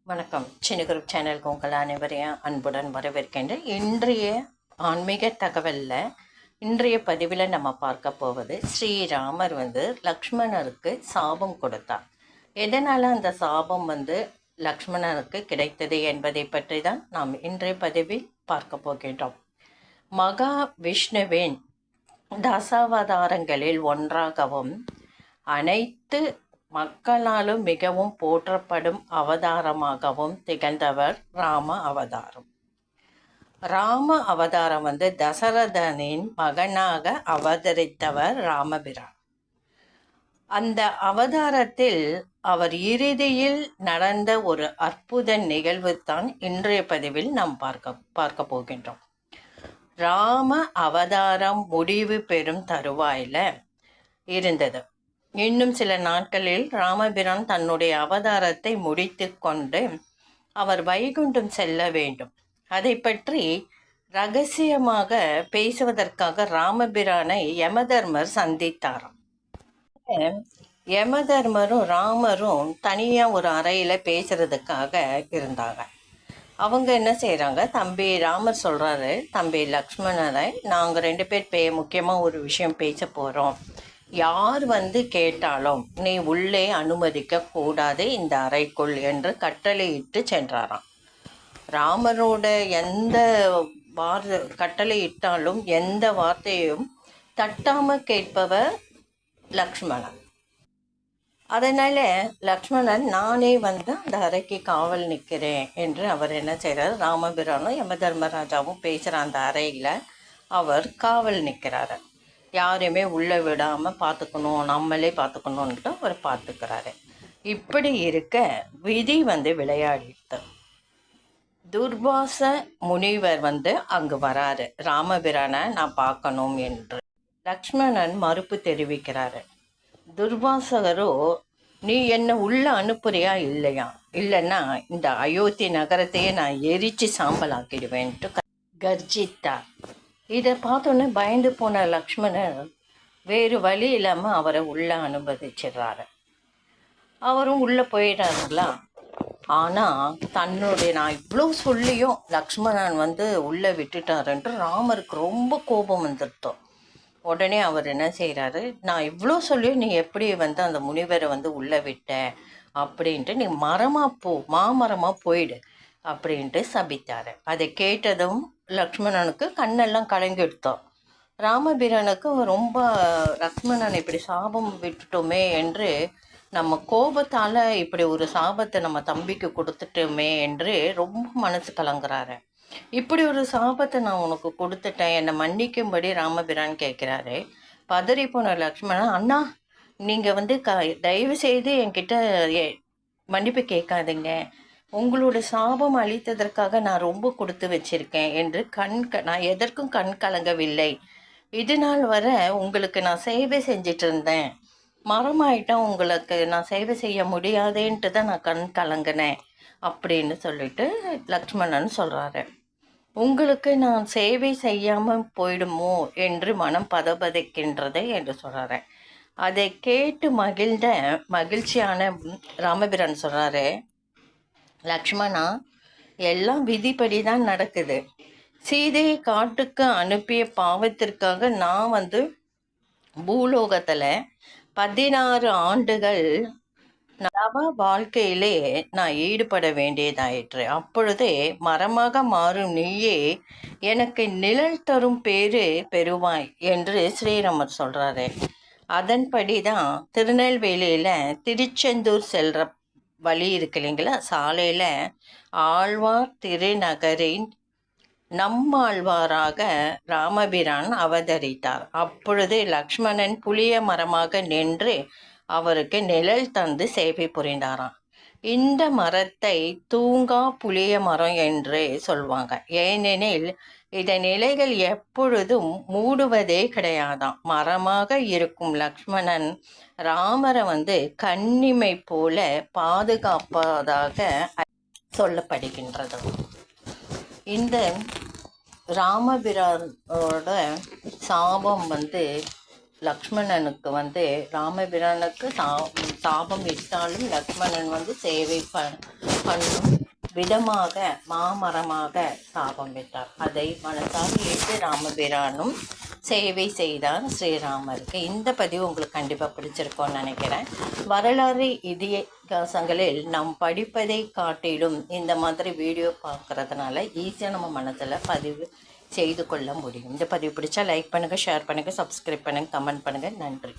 வணக்கம். சின்ன குரூப் சேனலுக்கு உங்கள் அனைவரையும் அன்புடன் வரவேற்கின்றேன். இன்றைய ஆன்மீக தகவலில் இன்றைய பதிவில் நம்ம பார்க்க போவது ஸ்ரீராமர் லக்ஷ்மணருக்கு சாபம் கொடுத்தார். எதனால் அந்த சாபம் லக்ஷ்மணருக்கு கிடைத்தது என்பதை பற்றி தான் நாம் இன்றைய பதிவில் பார்க்க போகின்றோம். மகா விஷ்ணுவின் தசாவதாரங்களில் ஒன்றாகவும் அனைத்து மக்களாலும் மிகவும் போற்றப்படும் அவதாரமாகவும் திகழ்ந்தவர் ராம அவதாரம். ராம அவதாரம் தசரதனின் மகனாக அவதரித்தவர் ராமபிரான். அந்த அவதாரத்தில் அவர் இறுதியில் நடந்த ஒரு அற்புத நிகழ்வு தான் இன்றைய பதிவில் நாம் பார்க்க போகின்றோம். ராம அவதாரம் முடிவு பெறும் தருவாயில் இருந்தது. இன்னும் சில நாட்களில் ராமபிரான் தன்னுடைய அவதாரத்தை முடித்து கொண்டு அவர் வைகுண்டம் செல்ல வேண்டும். அதை பற்றி ரகசியமாக பேசுவதற்காக ராமபிரானை யமதர்மர் சந்தித்தாராம். யமதர்மரும் ராமரும் தனியாக ஒரு அறையில் பேசுறதுக்காக இருந்தாங்க. அவங்க என்ன செய்கிறாங்க, தம்பி ராமர் சொல்கிறாரு, தம்பி லக்ஷ்மணரை நாங்கள் 2 பேர் முக்கியமாக ஒரு விஷயம் பேச போகிறோம். யார் கேட்டாலும் நீ உள்ளே அனுமதிக்க கூடாது இந்த அறைக்குள் என்று கட்டளையிட்டு சென்றாராம். ராமரோட எந்த கட்டளையிட்டாலும் எந்த வார்த்தையும் தட்டாமல் கேட்பவர் லக்ஷ்மணன். அதனால லக்ஷ்மணன் நானே அந்த அறைக்கு காவல் நிற்கிறேன் என்று அவர் என்ன செய்கிறார், ராமபிரானும் யமதர்மராஜாவும் பேசுகிற அந்த அறையில் அவர் காவல் நிற்கிறாரு. யாரையுமே உள்ளே விடாமல் பார்த்துக்கணும், நம்மளே பார்த்துக்கணுன்ட்டு அவர் பார்த்துக்கிறாரு. இப்படி இருக்க விதி விளையாடிட்டு துர்வாச முனிவர் அங்கு வராரு. ராமபிரானை நான் பார்க்கணும் என்று லக்ஷ்மணன் மறுப்பு தெரிவிக்கிறாரு. துர்வாசகரோ, நீ என்ன உள்ள அனுப்புறியா இல்லையா, இல்லைன்னா இந்த அயோத்தி நகரத்தையே நான் எரிச்சு சாம்பலாக்கிடுவேன்ட்டு கர்ஜித்தார். இதை பார்த்தோன்னே பயந்து போன லக்ஷ்மணர் வேறு வழி இல்லாமல் அவரை உள்ளே அனுமதிச்சிடுறாரு. அவரும் உள்ளே போயிடாருங்களா. ஆனால் நான் இவ்வளோ சொல்லியும் லக்ஷ்மணன் உள்ளே விட்டுட்டாருன்ட்டு ராமருக்கு ரொம்ப கோபம் வந்துருத்தோம். உடனே அவர் என்ன செய்கிறாரு, நான் இவ்வளோ சொல்லியும் நீ எப்படி அந்த முனிவரை உள்ளே விட்ட அப்படின்ட்டு, நீ மாமரமாக போயிடு அப்படின்ட்டு சபித்தார். அதை கேட்டதும் லக்ஷ்மணனுக்கு கண்ணெல்லாம் கலங்கி எடுத்தோம். ராமபிரானுக்கு ரொம்ப லக்ஷ்மணன் இப்படி சாபம் விட்டுட்டோமே என்று, நம்ம கோபத்தால் இப்படி ஒரு சாபத்தை நம்ம தம்பிக்கு கொடுத்துட்டோமே என்று ரொம்ப மனசு கலங்குறாரு. இப்படி ஒரு சாபத்தை நான் உனக்கு கொடுத்துட்டேன், என்னை மன்னிக்கும்படி ராமபிரான் கேட்குறாரு. பதறி போன லக்ஷ்மணன், அண்ணா நீங்கள் தயவு செய்து என்கிட்ட மன்னிப்பு கேட்காதீங்க, உங்களோட சாபம் அளித்ததற்காக நான் ரொம்ப கொடுத்து வச்சிருக்கேன் என்று நான் எதற்கும் கண் கலங்கவில்லை. இது நாள் வர உங்களுக்கு நான் சேவை செஞ்சிட்டு இருந்தேன், மரமாயிட்டா உங்களுக்கு நான் சேவை செய்ய முடியாதேன்ட்டு தான் நான் கண் கலங்கினேன் அப்படின்னு சொல்லிட்டு லக்ஷ்மணன் சொல்கிறாரு. உங்களுக்கு நான் சேவை செய்யாமல் போயிடுமோ என்று மனம் பதபதைக்கின்றது என்று சொல்கிறாரு. அதை கேட்டு மகிழ்ச்சியான ராமபிரான் சொல்கிறாரு, லக்ஷ்மணா, எல்லாம் விதிப்படி தான் நடக்குது. சீதையை காட்டுக்கு அனுப்பிய பாவத்திற்காக நான் பூலோகத்தில் 16 ஆண்டுகள் நவ வாழ்க்கையிலே நான் ஈடுபட வேண்டியதாயிற்று. அப்பொழுதே மரமாக மாறும் நீயே எனக்கு நிழல் தரும் பேரு பெறுவாய் என்று ஸ்ரீராமர் சொல்கிறாரு. அதன்படி தான் திருநெல்வேலியில் திருச்செந்தூர் செல்கிற வழி இருக்கு இல்லைங்களா, சாலையில் ஆழ்வார் திருநகரின் நம்மாழ்வாராக ராமபிரான் அவதரித்தார். அப்பொழுது லக்ஷ்மணன் புளிய மரமாக நின்று அவருக்கு நிழல் தந்து சேவை புரிந்தாராம். இந்த மரத்தை தூங்கா புளிய மரம் என்று சொல்வாங்க. ஏனெனில் இதன் இலைகள் எப்பொழுதும் மூடுவதே கிடையாதாம். மரமாக இருக்கும் லக்ஷ்மணன் ராமரை கன்னிமை போல பாதுகாப்பதாக சொல்லப்படுகின்றது. இந்த ராமபிரானோட சாபம் லக்ஷ்மணனுக்கு வந்து ராமபிரானுக்கு சாபம் விட்டாலும் லக்ஷ்மணன் வந்து சேவை பண்ணும் விதமாக மாமரமாக சாபம் விட்டார். அதை மனசாக ஏற்று ராமபிரானும் சேவை செய்தார் ஸ்ரீராமருக்கு. இந்த பதிவு உங்களுக்கு கண்டிப்பாக பிடிச்சிருக்கோன்னு நினைக்கிறேன். வரலாறு இதிகாசங்களில் நாம் படிப்பதை காட்டிலும் இந்த மாதிரி வீடியோ பார்க்குறதுனால ஈஸியாக நம்ம மனதில் பதிவு செய்து கொள்ள முடியும். இந்த பதிவு பிடிச்சா லைக் பண்ணுங்கள், ஷேர் பண்ணுங்கள், சப்ஸ்கிரைப் பண்ணுங்கள், கமெண்ட் பண்ணுங்கள். நன்றி.